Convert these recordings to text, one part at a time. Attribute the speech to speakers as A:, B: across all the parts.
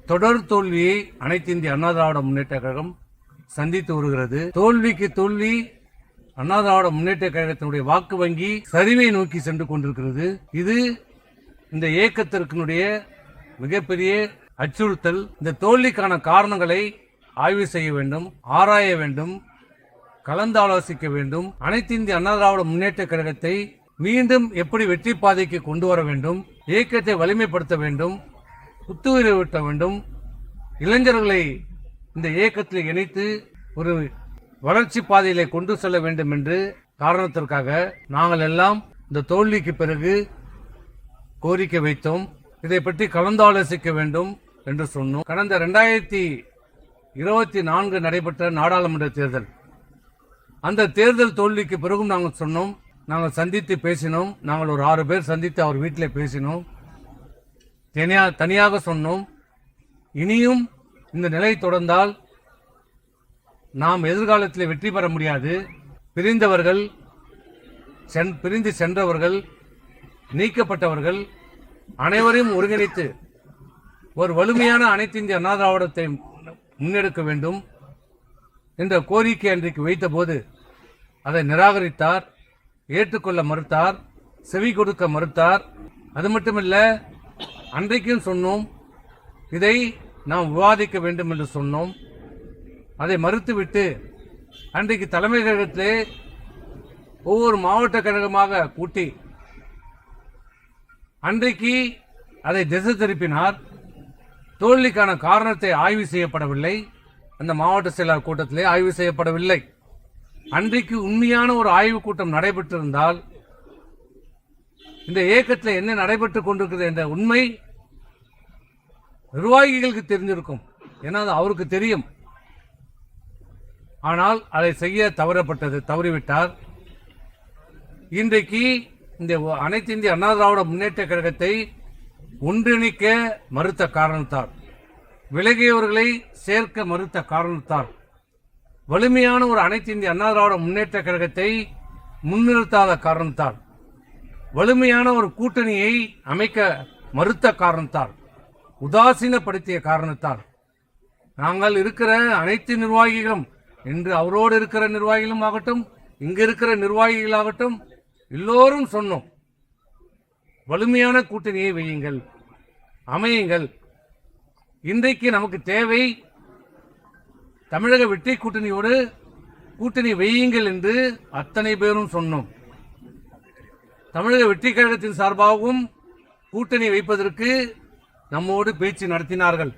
A: தொடர் தோல்வியை அனைத்து இந்திய அண்ணா திராவிட முன்னேற்ற கழகம் சந்தித்து வருகிறது. தோல்விக்கு தோல்வி அண்ணா திராவிட முன்னேற்ற கழகத்தினுடைய வாக்கு வங்கி சரிவை நோக்கி சென்று கொண்டிருக்கிறது. இது இந்த இயக்கத்திற்குடைய மிகப்பெரிய அச்சுறுத்தல். இந்த தோல்விக்கான காரணங்களை ஆய்வு செய்ய வேண்டும், ஆராய வேண்டும், கலந்தாலோசிக்க வேண்டும். அனைத்து இந்திய அண்ணா திராவிட முன்னேற்ற கழகத்தை மீண்டும் எப்படி வெற்றி பாதைக்கு கொண்டு வர வேண்டும், இயக்கத்தை வலிமைப்படுத்த வேண்டும், புத்துயிரூட்ட வேண்டும், இளைஞர்களை இந்த இயக்கத்தில் இணைத்து ஒரு வளர்ச்சி பாதையிலே கொண்டு செல்ல வேண்டும் என்று காரணத்திற்காக நாங்கள் எல்லாம் இந்த தோல்விக்கு பிறகு கோரிக்கை வைத்தோம். இதை பற்றி கலந்தாலோசிக்க வேண்டும் என்று சொன்னோம். கடந்த 2024 நடைபெற்ற நாடாளுமன்ற தேர்தல், அந்த தேர்தல் தோல்விக்கு பிறகும் நாங்கள் சொன்னோம், நாங்கள் சந்தித்து பேசினோம். நாங்கள் ஒரு 6 பேர் சந்தித்து அவர் வீட்டில் பேசினோம், தனியாக சொன்னோம். இனியும் இந்த நிலை தொடர்ந்தால் நாம் எதிர்காலத்தில் வெற்றி பெற முடியாது. பிரிந்தவர்கள், பிரிந்து சென்றவர்கள், நீக்கப்பட்டவர்கள் அனைவரையும் ஒருங்கிணைத்து ஒரு வலிமையான அனைத்து இந்திய அண்ணா திராவிடத்தை முன்னெடுக்க வேண்டும் என்ற கோரிக்கை அன்றைக்கு வைத்தபோது அதை நிராகரித்தார், ஏற்றுக்கொள்ள மறுத்தார், செவி கொடுக்க மறுத்தார். அது மட்டுமல்ல, அன்றைக்கும் சொன்னோம் இதை நாம் விவாதிக்க வேண்டும் என்று சொன்னோம். அதை மறுத்துவிட்டு அன்றைக்கு தலைமை கழகத்திலே ஒவ்வொரு மாவட்ட கழகமாக கூட்டி அன்றைக்கு அதை திசை திருப்பினார். தோல்விக்கான காரணத்தை ஆய்வு செய்யப்படவில்லை. அந்த மாவட்ட செயலாளர் கூட்டத்திலே ஆய்வு செய்யப்படவில்லை. அன்றைக்கு உண்மையான ஒரு ஆய்வுக் கூட்டம் நடைபெற்றிருந்தால் இந்த இயக்கத்தில் என்ன நடைபெற்றுக் கொண்டிருக்கிறது என்ற உண்மை நிர்வாகிகளுக்கு தெரிஞ்சிருக்கும். ஏன்னா அது அவருக்கு தெரியும். ஆனால் அதை செய்ய தவறிவிட்டார். இன்றைக்கு இந்த அனைத்து இந்திய அண்ணா திராவிட முன்னேற்ற கழகத்தை ஒன்றிணைக்க மறுத்த காரணத்தால், விலகியவர்களை சேர்க்க மறுத்த காரணத்தால், வலிமையான ஒரு அனைத்து இந்திய அண்ணா திராவிட முன்னேற்ற கழகத்தை முன்னிறுத்தாத காரணத்தால், வலிமையான ஒரு கூட்டணியை அமைக்க மறுத்த காரணத்தால், உதாசீனப்படுத்திய காரணத்தால் நாங்கள் இருக்கிற அனைத்து நிர்வாகிகளும், இன்று அவரோடு இருக்கிற நிர்வாகிகளும் ஆகட்டும், இங்கு இருக்கிற நிர்வாகிகளாகட்டும், எல்லோரும் சொன்னோம், வலிமையான கூட்டணியை வையுங்கள், அமையுங்கள். இன்றைக்கு நமக்கு தேவை தமிழக வெற்றி கூட்டணியோடு கூட்டணி வையுங்கள் என்று அத்தனை பேரும் சொன்னோம். தமிழக வெற்றி கழகத்தின் சார்பாகவும் கூட்டணி வைப்பதற்கு நம்மோடு பேச்சு நடத்தினார்கள்.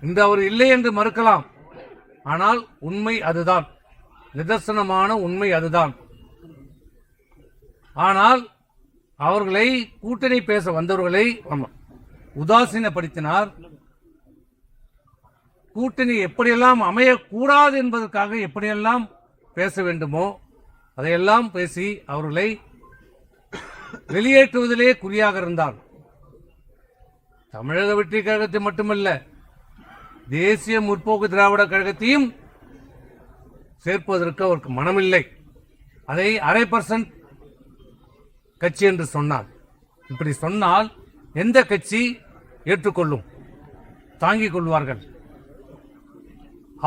A: இன்று அவர் இல்லை என்று மறுக்கலாம், ஆனால் உண்மை அதுதான், நிதர்சனமான உண்மை அதுதான். ஆனால் அவர்களை கூட்டணி பேச வந்தவர்களை உதாசீனப்படுத்தினார். கூட்டணி எப்படியெல்லாம் அமையக்கூடாது என்பதற்காக எப்படியெல்லாம் பேச வேண்டுமோ அதையெல்லாம் பேசி அவர்களை வெளியேற்றுவதிலே குறியாக இருந்தார். தமிழக வெற்றி கழகத்தை மட்டுமல்ல, தேசிய முற்போக்கு திராவிட கழகத்தையும் சேர்ப்பதற்கு அவருக்கு மனமில்லை. அதை 0.5% கட்சி என்று சொன்னார். இப்படி சொன்னால் எந்த கட்சி ஏற்றுக்கொள்ளும், தாங்கிக் கொள்வார்கள்?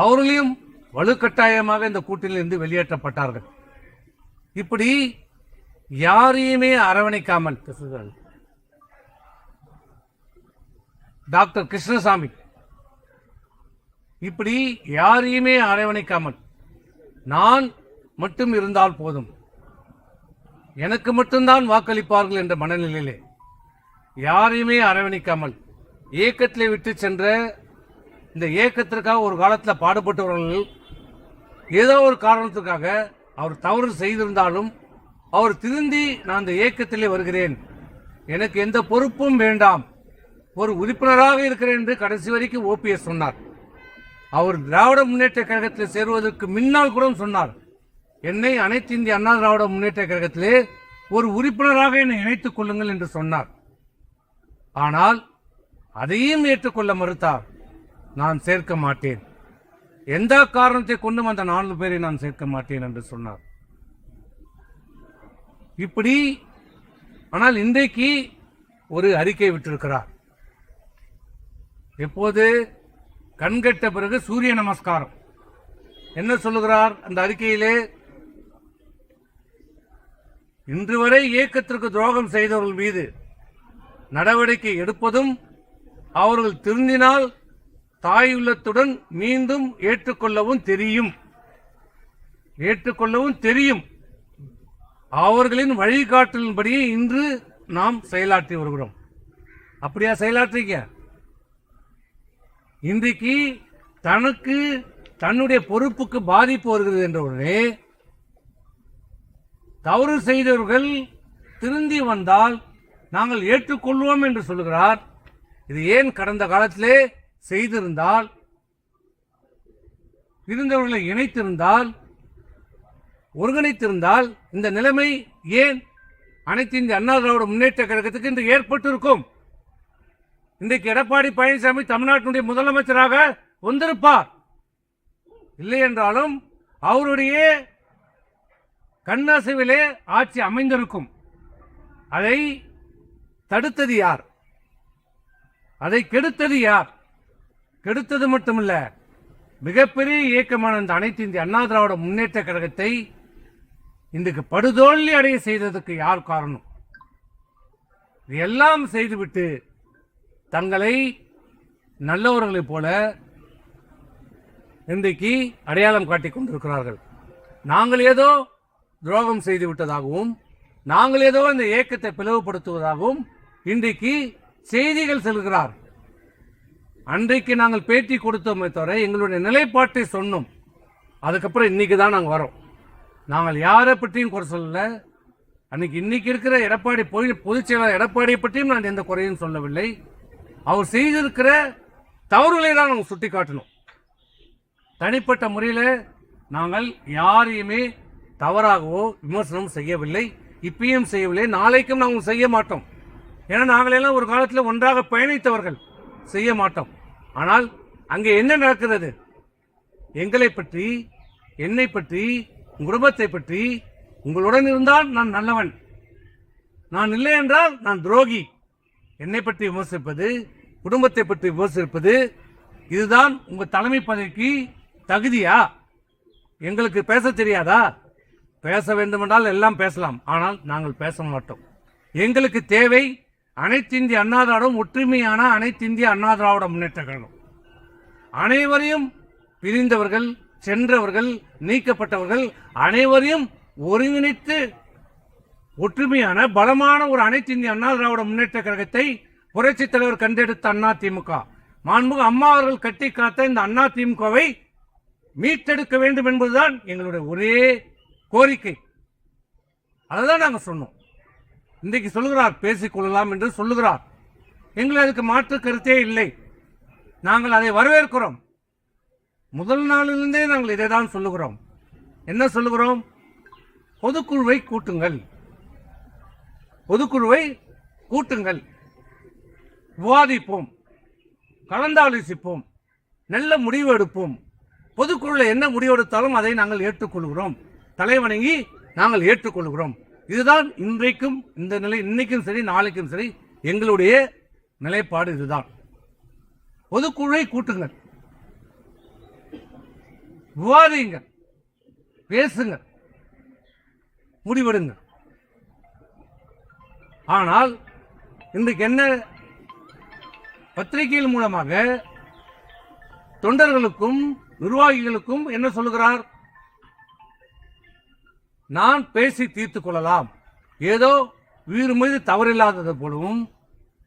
A: அவர்களையும் வலுக்கட்டாயமாக இந்த கூட்டணியிலிருந்து வெளியேற்றப்பட்டார்கள். இப்படி யாரையுமே அரவணைக்காமல் டாக்டர் கிருஷ்ணசாமி இப்படி யாரையுமே அரவணைக்காமல் நான் மட்டும் இருந்தால் போதும், எனக்கு மட்டும்தான் வாக்களிப்பார்கள் என்ற மனநிலையிலே யாரையுமே அரவணைக்காமல் இயக்கத்திலே விட்டு சென்ற இந்த இயக்கத்திற்காக ஒரு காலத்தில் பாடுபட்டவர்கள் ஏதோ ஒரு காரணத்துக்காக அவர் தவறு செய்திருந்தாலும் அவர் திருந்தி நான் இந்த இயக்கத்திலே வருகிறேன், எனக்கு எந்த பொறுப்பும் வேண்டாம், ஒரு உறுப்பினராக இருக்கிறேன் என்று கடைசி வரைக்கும் ஓபிஎஸ் சொன்னார். அவர் திராவிட முன்னேற்ற கழகத்தில் சேருவதற்கு முன்னால் கூட சொன்னார், என்னை அனைத்து இந்திய அண்ணா திராவிட முன்னேற்ற கழகத்திலே ஒரு உறுப்பினராக என்னை இணைத்துக் கொள்ளுங்கள் என்று சொன்னார். ஆனால் அதையும் ஏற்றுக்கொள்ள மறுத்தார். நான் சேர்க்க மாட்டேன், எந்த காரணத்தை கொண்டும் அந்த 4 பேரை நான் சேர்க்க மாட்டேன் என்று சொன்னார். இப்படி ஆனால் இன்றைக்கு ஒரு அறிக்கை விட்டிருக்கிறார். எப்போது? கண்கட்ட பிறகு சூரிய நமஸ்காரம். என்ன சொல்லுகிறார் அந்த அறிக்கையிலே? இன்று வரை இயக்கத்திற்கு துரோகம் செய்தவர்கள் மீது நடவடிக்கை எடுப்பதும் அவர்கள் திருந்தினால் தாயுள்ளத்துடன் மீண்டும் ஏற்றுக்கொள்ளவும் தெரியும். அவர்களின் வழிகாட்டலின்படியே இன்று நாம் செயலாற்றி வருகிறோம். அப்படியா செயலாற்றிக்க? இன்றைக்கு தனக்கு தன்னுடைய பொறுப்புக்கு பாதிப்பு வருகிறது என்ற உடனே தவறு செய்தவர்கள் திருந்தி வந்தால் நாங்கள் ஏற்றுக்கொள்வோம் என்று சொல்லுகிறார். இது ஏன் கடந்த காலத்திலே செய்திருந்தால், இருந்தவர்களை இணைத்திருந்தால், ஒருங்கிணைத்திருந்தால் இந்த நிலைமை ஏன் அனைத்து இந்திய அண்ணா திராவிட முன்னேற்ற கழகத்துக்கு இன்று ஏற்பட்டிருக்கும்? இன்றைக்கு எடப்பாடி பழனிசாமி தமிழ்நாட்டினுடைய முதலமைச்சராக வந்திருப்பார். இல்லை என்றாலும் அவருடைய கண்ணசைவிலே ஆட்சி அமைந்திருக்கும். அதை தடுத்தது யார்? அதை கெடுத்தது யார்? கெடுத்தது மட்டுமல்ல, மிகப்பெரிய இயக்கமான இந்த அனைத்து இந்திய அண்ணா திராவிட முன்னேற்ற கழகத்தை இன்றைக்கு படுதோல்வி அடைய செய்ததற்கு யார் காரணம்? எல்லாம் செய்துவிட்டு தங்களை நல்லவர்களைப் போல இன்றைக்கு அடையாளம் காட்டிக் கொண்டிருக்கிறார்கள். நாங்கள் ஏதோ துரோகம் செய்து விட்டதாகவும், நாங்கள் ஏதோ இந்த இயக்கத்தை பிளவுபடுத்துவதாகவும் இன்றைக்கு செய்திகள் செல்கிறார். அன்றைக்கு நாங்கள் பேட்டி கொடுத்தோமே தவிர எங்களுடைய நிலைப்பாட்டை சொன்னோம். அதுக்கப்புறம் இன்னைக்கு தான் நாங்கள் வரோம். நாங்கள் யாரை பற்றியும் குறை சொல்லல. இன்னைக்கு இருக்கிற எடப்பாடி பொதுச் செயலாளர் எடப்பாடியை பற்றியும் நான் எந்த குறையும் சொல்லவில்லை. அவர் செய்திருக்கிற தவறுகளை தான் நாங்கள் சுட்டி காட்டணும். தனிப்பட்ட முறையில் நாங்கள் யாரையுமே தவறாகவோ விமர்சனம் செய்யவில்லை, இப்பயும் செய்யவில்லை, நாளைக்கும் நாங்கள் செய்ய மாட்டோம். ஏன்னா நாங்கள் எல்லாம் ஒரு காலத்தில் ஒன்றாக பயணித்தவர்கள், செய்ய மாட்டோம். ஆனால் அங்கே என்ன நடக்கிறது? எங்களை பற்றி, என்னை பற்றி, குடும்பத்தை பற்றி, உங்களுடன் இருந்தால் நான் நல்லவன், நான் இல்லை என்றால் நான் துரோகி, என்னை பற்றி விமர்சிப்பது, குடும்பத்தை பற்றி விமர்சிப்பது, இதுதான் உங்க தலைமை பதவிக்கு தகுதியா? எங்களுக்கு பேச தெரியாதா? பேச வேண்டுமென்றால் எல்லாம் பேசலாம், ஆனால் நாங்கள் பேச மாட்டோம். எங்களுக்கு தேவை அனைத்து இந்திய அண்ணா திராவிடம், ஒற்றுமையான அனைத்து இந்திய அண்ணா திராவிட முன்னேற்ற கழகம். அனைவரையும் பிரிந்தவர்கள், சென்றவர்கள், நீக்கப்பட்டவர்கள் அனைவரையும் ஒருங்கிணைத்து ஒற்றுமையான பலமான ஒரு அனைத்து இந்திய அண்ணா திராவிட முன்னேற்ற கழகத்தை புரட்சித் தலைவர் கண்டெடுத்த அண்ணா திமுக, மாண்புமிகு அம்மா அவர்கள் கட்டி காத்த இந்த அண்ணா திமுகவை மீட்டெடுக்க வேண்டும் என்பதுதான் எங்களுடைய ஒரே கோரிக்கை. அதுதான் நாங்கள் சொன்னோம். இன்றைக்கு சொல்லுகிறார் பேசிக்கொள்ளலாம் என்று சொல்லுகிறார். எங்களுக்கு அதுக்கு மாற்று கருத்தே இல்லை. நாங்கள் அதை வரவேற்கிறோம். முதல் நாளிலிருந்தே நாங்கள் இதை தான் சொல்லுகிறோம். என்ன சொல்லுகிறோம்? பொதுக்குழுவை கூட்டுங்கள், பொதுக்குழுவை கூட்டுங்கள், விவாதிப்போம், கலந்தாலோசிப்போம், நல்ல முடிவு எடுப்போம். பொதுக்குழுவில் என்ன முடிவெடுத்தாலும் அதை நாங்கள் ஏற்றுக்கொள்கிறோம், தலைவணங்கி நாங்கள் ஏற்றுக்கொள்கிறோம். இதுதான் இன்றைக்கும் இந்த நிலை, இன்னைக்கும் சரி நாளைக்கும் சரி எங்களுடைய நிலைப்பாடு இதுதான். பொதுக்குழுவை கூட்டுங்கள், விவாதிங்க, பேசுங்க, முடிவெடுங்க. ஆனால் இன்றைக்கு என்ன, பத்திரிகைகள் மூலமாக தொண்டர்களுக்கும் நிர்வாகிகளுக்கும் என்ன சொல்லுகிறார்? நான் பேசி தீர்த்துக் கொள்ளலாம், ஏதோ வீறு மீது தவறில்லாதது போலவும்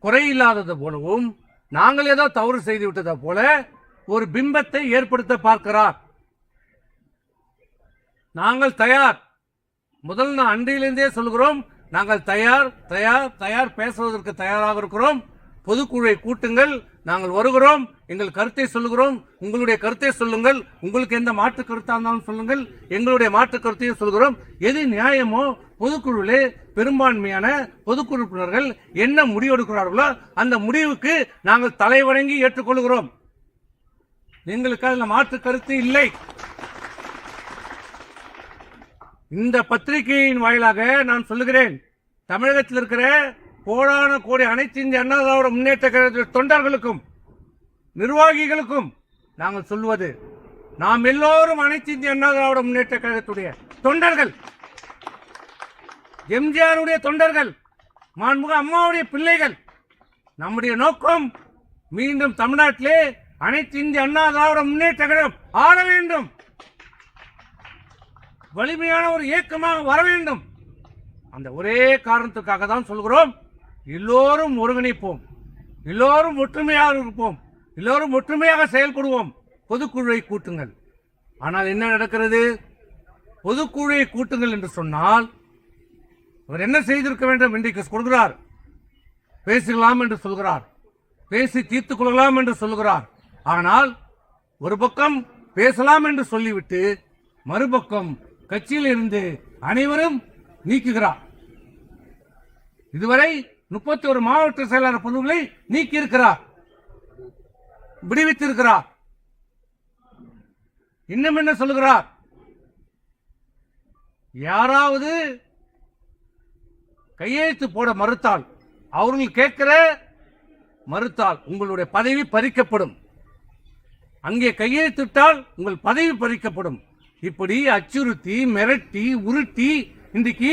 A: குறையில்லாதது போலவும் நாங்கள் ஏதோ தவறு செய்து விட்டதை போல ஒரு பிம்பத்தை ஏற்படுத்த பார்க்கிறார். நாங்கள் தயார், முதல் நான் அன்றையிலிருந்தே சொல்கிறோம், நாங்கள் தயார் தயார் தயார், பேசுவதற்கு தயாராக இருக்கிறோம். பொதுக்குழுவை கூட்டுங்கள், நாங்கள் வருகிறோம், எங்கள் கருத்தை சொல்லுகிறோம், உங்களுடைய கருத்தை சொல்லுங்கள், உங்களுக்கு எந்த மாற்று கருத்தாக இருந்தாலும் சொல்லுங்கள், எங்களுடைய மாற்று கருத்தையும் சொல்கிறோம். எது நியாயமோ பொதுக்குழுவிலே பெரும்பான்மையான பொதுக்குழு உறுப்பினர்கள் என்ன முடிவெடுக்கிறார்களோ அந்த முடிவுக்கு நாங்கள் தலைவணங்கி ஏற்றுக்கொள்கிறோம். எங்களுக்கு அதில் மாற்று கருத்து இல்லை. இந்த பத்திரிகையின் வாயிலாக நான் சொல்லுகிறேன், தமிழகத்தில் இருக்கிற கோடான கோடி அனைத்து இந்திய அண்ணா திராவிட முன்னேற்ற கழக தொண்டர்களுக்கும் நிர்வாகிகளுக்கும் நாங்கள் சொல்வது, நாம் எல்லோரும் அனைத்து இந்திய அண்ணா திராவிட முன்னேற்ற கழகத்துடைய தொண்டர்கள், எம்ஜிஆருடைய தொண்டர்கள், மாண்புமிகு அம்மாவுடைய பிள்ளைகள். நம்முடைய நோக்கம் மீண்டும் தமிழ்நாட்டிலே அனைத்து இந்திய அண்ணா திராவிட முன்னேற்ற கழகம் ஆள வேண்டும், வலிமையான ஒரு இயக்கமாக வர வேண்டும். அந்த ஒரே காரணத்துக்காக தான் சொல்கிறோம், எல்லோரும் ஒருங்கிணைப்போம், எல்லோரும் ஒற்றுமையாக இருப்போம், எல்லோரும் ஒற்றுமையாக செயல்படுவோம். பொதுக்குழுவை கூட்டுங்கள். ஆனால் என்ன நடக்கிறது? பொதுக்குழுவை கூட்டுங்கள் என்று சொன்னால் அவர் என்ன செய்திருக்க வேண்டும்? இன்றைக்கு சொல்கிறார், பேசலாம் என்று சொல்கிறார், பேசி தீர்த்துக் கொள்ளலாம் என்று சொல்கிறார். ஆனால் ஒரு பக்கம் பேசலாம் என்று சொல்லிவிட்டு மறுபக்கம் கட்சியில் இருந்து அனைவரும் நீக்குகிறார். இதுவரை 31 மாவட்ட செயலாளர் பொதுவுகளை நீக்கி இருக்கிறார், விடுவித்திருக்கிறார். இன்னும் என்ன சொல்லுகிறார்? யாராவது கையெழுத்து போட மறுத்தால், அவர்கள் கேட்கிற மறுத்தால் உங்களுடைய பதவி பறிக்கப்படும், அங்கே கையெழுத்திட்டால் உங்கள் பதவி பறிக்கப்படும். இப்படி அச்சுறுத்தி மிரட்டி உருட்டி இன்றைக்கு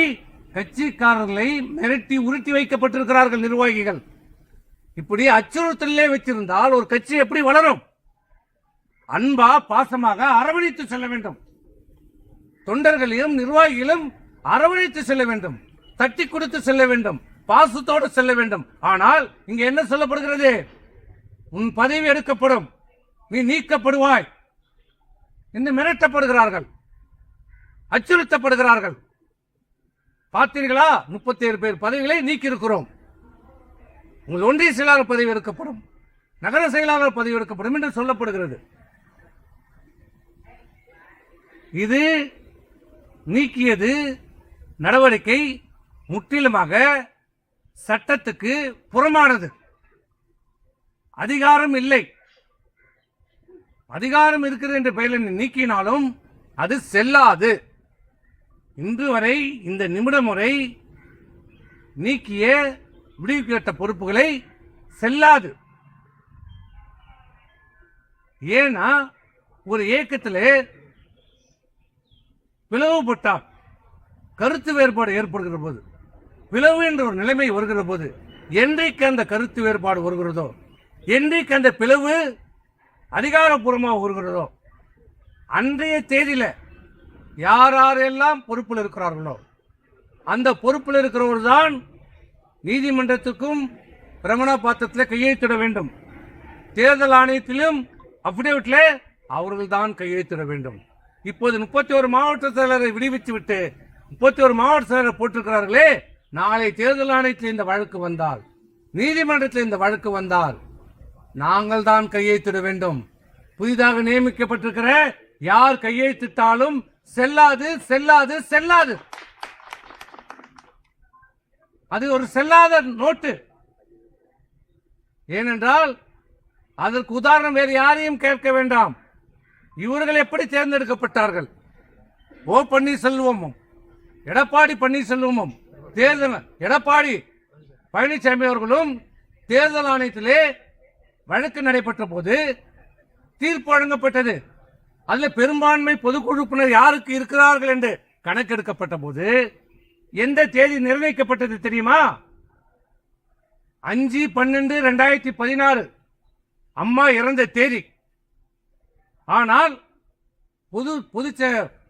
A: கட்சிக்காரர்களை மிரட்டி உருட்டி வைக்கப்பட்டிருக்கிறார்கள் நிர்வாகிகள். இப்படி அச்சுறுத்தலே வச்சிருந்தால் ஒரு கட்சி எப்படி வளரும்? அன்பா பாசமாக அரவணைத்து செல்ல வேண்டும், தொண்டர்களையும் நிர்வாகிகளும் அரவணைத்து செல்ல வேண்டும், தட்டி கொடுத்து செல்ல வேண்டும், பாசத்தோடு செல்ல வேண்டும். ஆனால் இங்க என்ன சொல்லப்படுகிறது? உன் பதவி எடுக்கப்படும், நீ நீக்கப்படுவாய் என்று மிரட்டப்படுகிறார்கள், அச்சுறுத்தப்படுகிறார்கள். பார்த்தீர்களா? 37 பேர் பதவிகளை நீக்கி இருக்கிறோம். உங்கள் ஒன்றிய செயலாளர் பதவி எடுக்கப்படும், நகர செயலாளர் பதவி எடுக்கப்படும் என்று சொல்லப்படுகிறது. இது நீக்கியது நடவடிக்கை முற்றிலுமாக சட்டத்துக்கு புறமானது. அதிகாரம் இல்லை, அதிகாரம் இருக்கிறது என்ற பெயரில் நீக்கினாலும் அது செல்லாது. இன்று வரை இந்த நிமிடம் வரை நீக்கிய விடுவிக்கப்பட்ட பொறுப்புகளை செல்லாது. ஏன்னா ஒரு இயக்கத்திலே பிளவுபட்டால், கருத்து வேறுபாடு ஏற்படுகிற போது, பிளவு என்ற ஒரு நிலைமை வருகிற போது, என்றைக்கு அந்த கருத்து வேறுபாடு வருகிறதோ, என்றைக்கு அந்த பிளவு அதிகாரப்பூர்வமாக வருகிறதோ, அன்றைய தேதியில யாரெல்லாம் பொறுப்பில் இருக்கிறார்களோ அந்த பொறுப்பில் இருக்கிறவர் தான் நீதிமன்றத்துக்கும் பிரமாண பாத்திரத்தில் கையெழுத்திட வேண்டும். தேர்தல் ஆணையத்திலும் அபிடேவிட்ல அவர்கள் தான் கையெழுத்திட வேண்டும். இப்போது 31 மாவட்ட செயலரை விடுவித்து விட்டு 31 மாவட்ட செயலரை போட்டிருக்கிறார்களே, நாளை தேர்தல் ஆணையத்தில் இந்த வழக்கு வந்தால், நீதிமன்றத்தில் இந்த வழக்கு வந்தால் நாங்கள் தான் கையெழுத்திட வேண்டும். புதிதாக நியமிக்கப்பட்டிருக்கிற யார் கையெழுத்திட்டாலும் செல்லாது, செல்லாது, செல்லாது. அது ஒரு செல்லாத நோட்டு. ஏனென்றால் அதற்கு உதாரணம் வேறு யாரையும் கேட்க வேண்டாம். இவர்கள் எப்படி தேர்ந்தெடுக்கப்பட்டார்கள்? ஓ பன்னீர்செல்வமும் எடப்பாடி பன்னீர்செல்வமும் தேர்தல் எடப்பாடி பழனிசாமி அவர்களும் தேர்தல் ஆணையத்திலே வழக்கு நடைபெற்ற போது தீர்ப்பு வழங்கப்பட்டது. அதில் பெரும்பான்மை பொதுக்குழு உறுப்பினர் யாருக்கு இருக்கிறார்கள் என்று கணக்கெடுக்கப்பட்ட போது எந்த தேதி நிர்ணயிக்கப்பட்டது தெரியுமா? 5/12/2016 அம்மா இறந்த தேதி. ஆனால்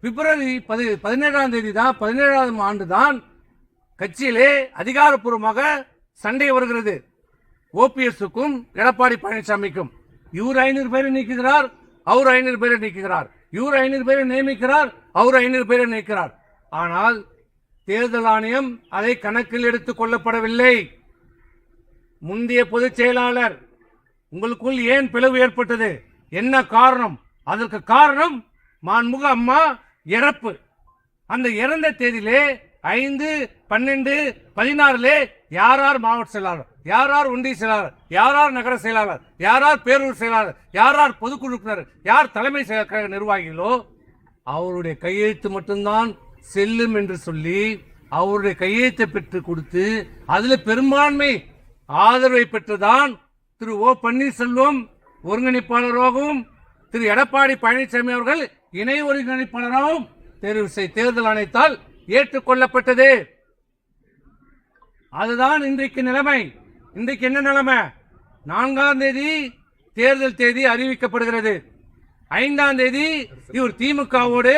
A: பிப்ரவரி 17ஆம் தேதி தான், 17ஆம் ஆண்டு தான் கட்சியிலே அதிகாரப்பூர்வமாக சண்டை வருகிறது. ஓபிஎஸ்க்கும் எடப்பாடி பழனிசாமிக்கும். இவர் 500 பேரை நீக்குகிறார், அவர் 500 பேரை நீக்குகிறார். இவர் 500 பேரை நியமிக்கிறார், அவர் 500 பேரை நீக்கிறார். ஆனால் தேர்தல் ஆணையம் அதை கணக்கில் எடுத்துக் கொள்ளப்படவில்லை. முந்தைய பொதுச் செயலாளர், உங்களுக்குள் ஏன் பிளவு ஏற்பட்டது? என்ன காரணம்? அதற்கு காரணம் மாண்புமிகு அம்மா இறப்பு. அந்த இறந்த தேதியிலே 5/12/16 யார் மாவட்ட செயலாளர், யார் ஒன்றிய செயலாளர், யார் நகர செயலாளர், யார் பேரூர் செயலாளர், யார் பொதுக்குழு உறுப்பினர், யார் தலைமை கழக நிர்வாகிகளோ அவருடைய கையெழுத்து மட்டும்தான் செல்லும் என்று சொல்லி அவருடைய கையெழுத்தை பெற்று கொடுத்து அதில் பெரும்பான்மை ஆதரவை பெற்றுதான் திரு ஓ பன்னீர்செல்வம் ஒருங்கிணைப்பாளராகவும் திரு எடப்பாடி பழனிசாமி அவர்கள் இணை ஒருங்கிணைப்பாளராகவும் தேர்தல் ஆணையத்தால் ஏற்றுக்கொள்ளப்பட்டது. அதுதான் இன்றைக்கு நிலைமை. இன்றைக்கு என்ன நிலைமை? 4ஆம் தேதி தேர்தல் தேதி அறிவிக்கப்படுகிறது. 5ஆம் தேதி இவர் திமுகவோடு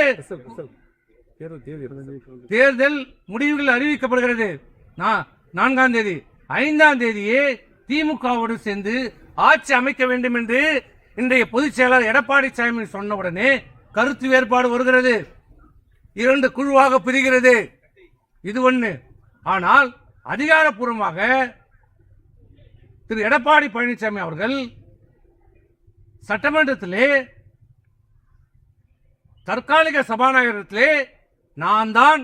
A: தேர்தல் முடிவுகள் அறிவிக்கப்படுகிறது. 4ஆம் தேதி 5ஆம் தேதியே திமுகவோடு சேர்ந்து ஆட்சி அமைக்க வேண்டும் என்று இன்றைய பொதுச் செயலாளர் எடப்பாடி சாமி சொன்னவுடனே கருத்து வேறுபாடு வருகிறது. 2 குழுவாக பிரிகிறது. இது ஒன்று. ஆனால் அதிகாரப்பூர்வமாக திரு எடப்பாடி பழனிசாமி அவர்கள் சட்டமன்றத்திலே தற்காலிக சபாநாயகத்திலே நான் தான்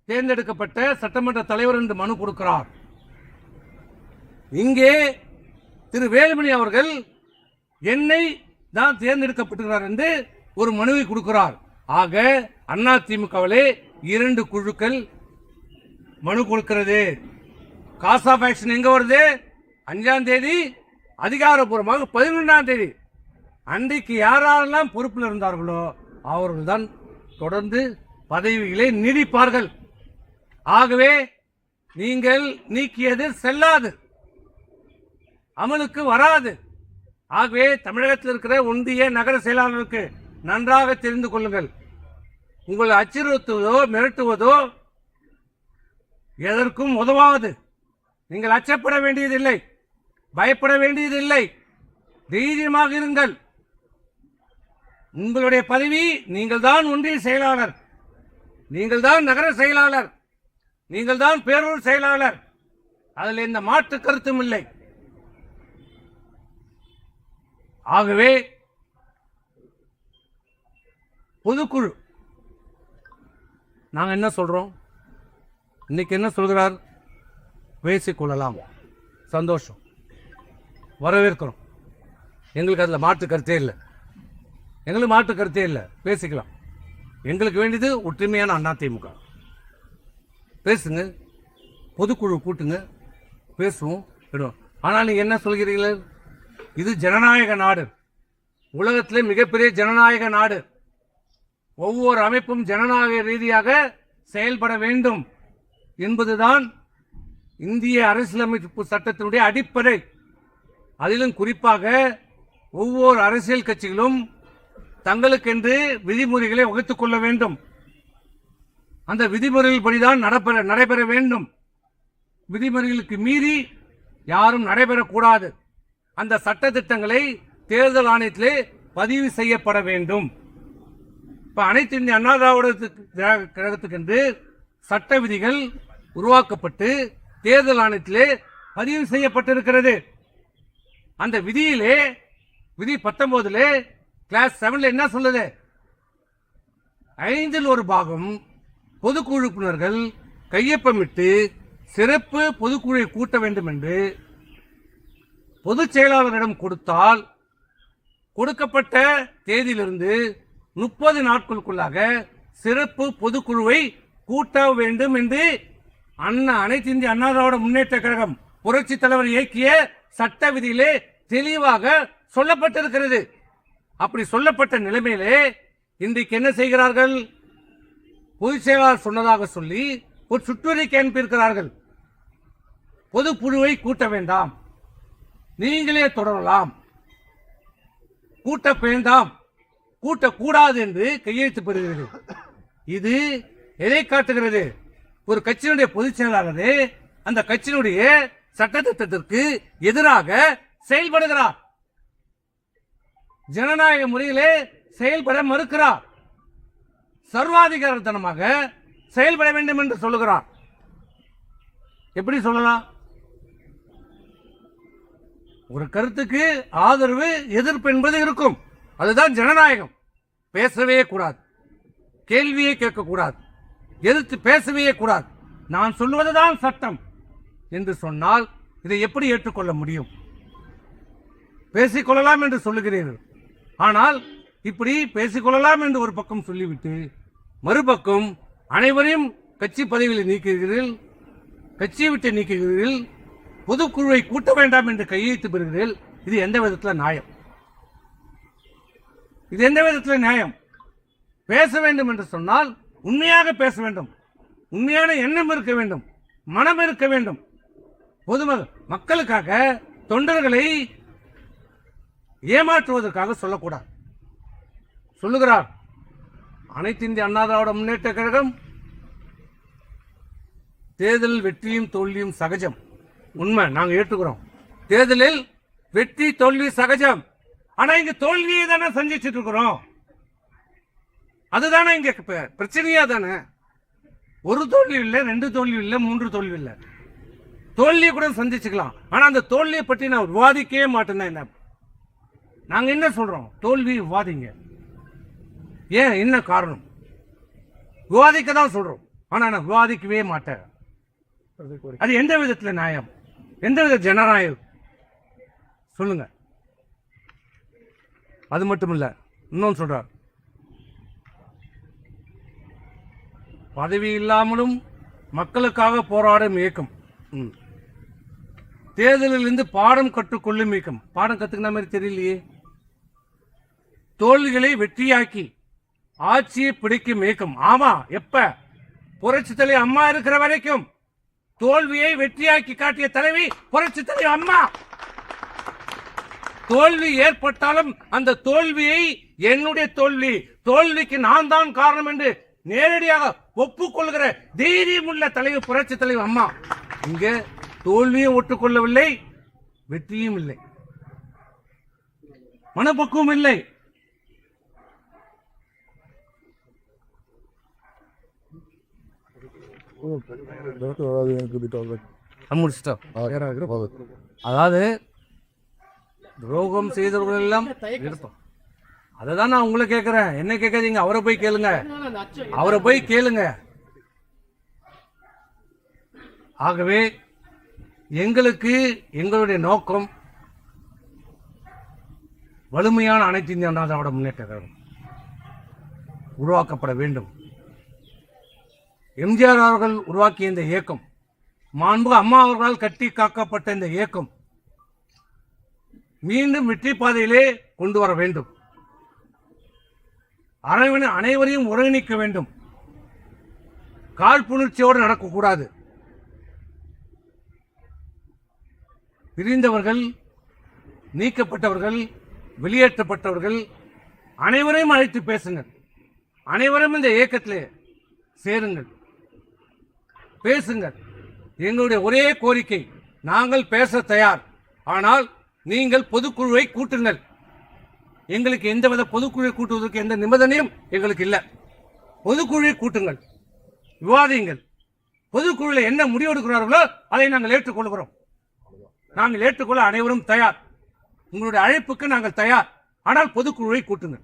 A: தேர்ந்தெடுக்கப்பட்ட சட்டமன்ற தலைவர் என்று மனு கொடுக்கிறார். இங்கே திரு வேலுமணி அவர்கள் என்னை தான் தேர்ந்தெடுக்கப்பட்டிருக்கிறார் என்று ஒரு மனுவை கொடுக்கிறார். ஆக அதிமுகவிலே 2 குழுக்கள் மனு கொடுக்கிறது. காஸ் ஆஃப் ஆக்ஷன் எங்க வருது? 5ஆம் தேதி, அதிகாரப்பூர்வமாக 11ஆம் தேதி. அன்றைக்கு யாரெல்லாம் பொறுப்பில் இருந்தார்களோ அவர்கள் தான் தொடர்ந்து பதவிகளை நீடிப்பார்கள். ஆகவே நீங்கள் நீக்கியது செல்லாது, அமலுக்கு வராது. ஆகவே தமிழகத்தில் இருக்கிற ஒன்றிய நகர செயலாளருக்கு நன்றாக தெரிந்து கொள்ளுங்கள். உங்களை அச்சுறுத்துவதோ மிரட்டுவதோ எதற்கும் உதவாது. நீங்கள் அச்சப்பட வேண்டியதில்லை, பயப்பட வேண்டியதில்லை. தைரியமாக இருங்கள். உங்களுடைய பதவி, நீங்கள் தான் ஒன்றிய செயலாளர், நீங்கள் தான் நகர செயலாளர், நீங்கள் தான் பேரூர் செயலாளர். அதில் எந்த மாற்று கருத்தும் இல்லை. ஆகவே பொதுக்குழு நாங்கள் என்ன சொல்றோம்? இன்னைக்கு என்ன சொல்கிறார்? பேசிக்கொள்ளலாம், சந்தோஷம், வரவேற்கிறோம். எங்களுக்கு அதில் மாற்று கருத்தே இல்லை. எங்களுக்கு மாற்று கருத்தே இல்லை. பேசிக்கலாம். எங்களுக்கு வேண்டியது ஒற்றுமையான அதிமுக. பேசுங்க, பொதுக்குழு கூட்டுங்க, பேசுவோம், விடுவோம். ஆனால் நீங்கள் என்ன சொல்கிறீர்கள்? இது ஜனநாயக நாடு, உலகத்திலே மிகப்பெரிய ஜனநாயக நாடு. ஒவ்வொரு அமைப்பும் ஜனநாயக ரீதியாக செயல்பட வேண்டும் என்பதுதான் இந்திய அரசியலமைப்பு சட்டத்தினுடைய அடிப்படை. அதிலும் குறிப்பாக ஒவ்வொரு அரசியல் கட்சிகளும் தங்களுக்கென்று விதிமுறைகளை வகுத்துக் கொள்ள வேண்டும். அந்த விதிமுறைகள் படிதான் நடைபெற வேண்டும். விதிமுறைகளுக்கு மீறி யாரும் நடைபெறக்கூடாது. அந்த சட்ட திட்டங்களை தேர்தல் ஆணையத்திலே பதிவு செய்யப்பட வேண்டும். இப்ப அனைத்து இந்திய அண்ணா திராவிட கழகத்துக்கென்று சட்ட விதிகள் உருவாக்கப்பட்டு தேர்தல் ஆணையத்திலே பதிவு செய்யப்பட்டிருக்கிறது. அந்த விதியிலே, விதி 19 கிளாஸ் 7 என்ன சொல்லுது? 5இல் 1 பாகம் பொதுக்குழு உறுப்பினர்கள் கையொப்பமிட்டு சிறப்பு பொதுக்குழுவை கூட்ட வேண்டும் என்று பொதுச் செயலாளரிடம் கொடுத்தால், கொடுக்கப்பட்ட தேதியிலிருந்து 30 நாட்களுக்குள்ளாக சிறப்பு பொதுக்குழுவை கூட்ட வேண்டும் என்று அனைத்து இந்திய அண்ணா திராவிட முன்னேற்ற கழகம் புரட்சி தலைவர் இயக்கிய சட்ட விதியிலே தெளிவாக சொல்லப்பட்டிருக்கிறது. அப்படி சொல்லப்பட்ட நிலைமையிலே இன்றைக்கு என்ன செய்கிறார்கள்? பொதுச் செயலாளர் சொன்னதாக சொல்லி ஒரு சுற்றறிக்கை அனுப்பியிருக்கிறார்கள். பொதுக்குழுவை கூட்ட வேண்டாம், நீங்களே தொடரலாம், கூட்ட வேண்டாம், கூட்டக்கூடாது என்று கையெழுத்து பெறுகிறது. இது எதை காட்டுகிறது? ஒரு கட்சியினுடைய பொதுச் செயலாளர் அந்த கட்சியினுடைய சட்டத்திட்டத்திற்கு எதிராக செயல்படுகிறார், ஜனநாயக முறையிலே செயல்பட மறுக்கிறார், சர்வாதிகாரத்தனமாக செயல்பட வேண்டும் என்று சொல்லுகிறார். எப்படி சொல்லலாம்? ஒரு கருத்துக்கு ஆதரவு எதிர்ப்பு என்பது இருக்கும். அதுதான் ஜனநாயகம். பேசவே கூடாது, கேள்வியே கேட்கக்கூடாது, எதிர்த்து பேசவே கூடாது, நான் சொல்வதுதான் சட்டம் என்று சொன்னால் இதை எப்படி ஏற்றுக்கொள்ள முடியும்? பேசிக்கொள்ளலாம் என்று சொல்லுகிறீர்கள். ஆனால் இப்படி பேசிக்கொள்ளலாம் என்று ஒரு பக்கம் சொல்லிவிட்டு மறுபக்கம் அனைவரையும் கட்சி பதவியில் நீக்குகிறீர்கள், கட்சியை விட்டு நீக்குகிறீர்கள், பொதுக்குழுவை கூட்ட வேண்டாம் என்று கையெழுத்து பெறுகிறீர்கள். இது எந்த விதத்தில் நியாயம்? இது எந்த விதத்தில் நியாயம்? பேச வேண்டும் என்று சொன்னால் உண்மையாக பேச வேண்டும், உண்மையான எண்ணம் இருக்க வேண்டும், மனம் இருக்க வேண்டும். மக்களுக்காக, தொண்டர்களை ஏமாற்றுவதற்காக சொல்லக்கூடாது. சொல்லுகிறார் அனைத்து இந்திய அண்ணா திராவிட முன்னேற்ற கழகம் தேர்தலில் வெற்றியும் தோல்வியும் சகஜம். உண்மை, நாங்கள் ஏற்றுக்கிறோம். தேர்தலில் வெற்றி தோல்வி சகஜம். ஆனா இங்க தோல்வியை தானே சந்திச்சுட்டு இருக்கிறோம். அதுதானே இங்க பிரச்சனையா தானே. ஒரு தோல்வி இல்லை, 2 தோல்வி இல்லை, 3 தோல்வி இல்லை. தோல்வியை கூட சந்திச்சுக்கலாம். ஆனா அந்த தோல்வியை பற்றி நான் விவாதிக்கவே மாட்டேன்னா என்ன? நாங்க என்ன சொல்றோம்? தோல்வி விவாதிங்க. ஏன், என்ன காரணம்? விவாதிக்க தான் சொல்றோம். ஆனா நான் விவாதிக்கவே மாட்டேன். அது எந்த விதத்துல நியாயம்? எந்த வித ஜனநாயகம் சொல்லுங்க. அது மட்டும் இல்ல, இன்னொன்று சொல்றார், பதவி இல்லாமலும் மக்களுக்காக போராடும் இயக்கம், தேர்தலில் இருந்து பாடம் கற்றுக்கொள்ளும் இயக்கம். பாடம் கத்துக்கிற மாதிரி தெரியலையே. தோல்விகளை வெற்றியாக்கி ஆட்சியை பிடிக்கும் இயக்கம். ஆமா, எப்ப? புரட்சி தலைவி அம்மா இருக்கிற வரைக்கும் தோல்வியை வெற்றியாக்கி காட்டிய தலைவி புரட்சி தலைவி அம்மா. தோல்வி ஏற்பட்டாலும் அந்த தோல்வியை என்னுடைய தோல்விக்கு நான் தான் காரணம் என்று நேரடியாக ஒப்புக்கொள்கிற தைரியம் உள்ள தலைவி புரட்சி தலைவி அம்மா. இங்க தோல்வியும் ஒட்டுக்கொள்ளவில்லை, வெற்றியும் இல்லை, மனப்பக்குவம் இல்லை. அதாவது துரோகம் செய்தவர்கள் எல்லாம் இருப்போம். அதான் நான் உங்களை கேட்கிறேன். என்ன கேட்காதீங்க, அவரை போய் கேளுங்க, அவரை போய் கேளுங்க. ஆகவே எங்களுக்கு எங்களுடைய நோக்கம் வலிமையான அனைத்து இந்திய அண்ணா திராவிட முன்னேற்ற கழகம் உருவாக்கப்பட வேண்டும். எம்ஜிஆர் அவர்கள் உருவாக்கிய இந்த இயக்கம், மாண்புமிகு அம்மா அவர்களால் கட்டி காக்கப்பட்ட இந்த இயக்கம் மீண்டும் வெற்றி பாதையிலே கொண்டு வர வேண்டும். அனைவரையும் ஒருங்கிணைக்க வேண்டும். காழ்ப்புணர்ச்சியோடு நடக்கக்கூடாது. பிரிந்தவர்கள், நீக்கப்பட்டவர்கள், வெளியேற்றப்பட்டவர்கள் அனைவரையும் அழைத்து பேசுங்கள். அனைவரும் இந்த இயக்கத்திலே சேருங்கள், பேசுங்கள். எங்களுடைய ஒரே கோரிக்கை, நாங்கள் பேச தயார், ஆனால் நீங்கள் பொதுக்குழுவை கூட்டுங்கள். எங்களுக்கு எந்தவித பொதுக்குழுவை கூட்டுவதற்கு எந்த நிபந்தனையும் எங்களுக்கு இல்லை. பொதுக்குழுவை கூட்டுங்கள், விவாதியுங்கள். பொதுக்குழுவில் என்ன முடிவெடுக்கிறார்களோ அதை நாங்கள் ஏற்றுக்கொள்கிறோம். நாங்கள் ஏற்றுக்கொள்ள அனைவரும் தயார். உங்களுடைய அழைப்புக்கு நாங்கள் தயார், ஆனால் பொதுக்குழுவை கூட்டுங்கள்.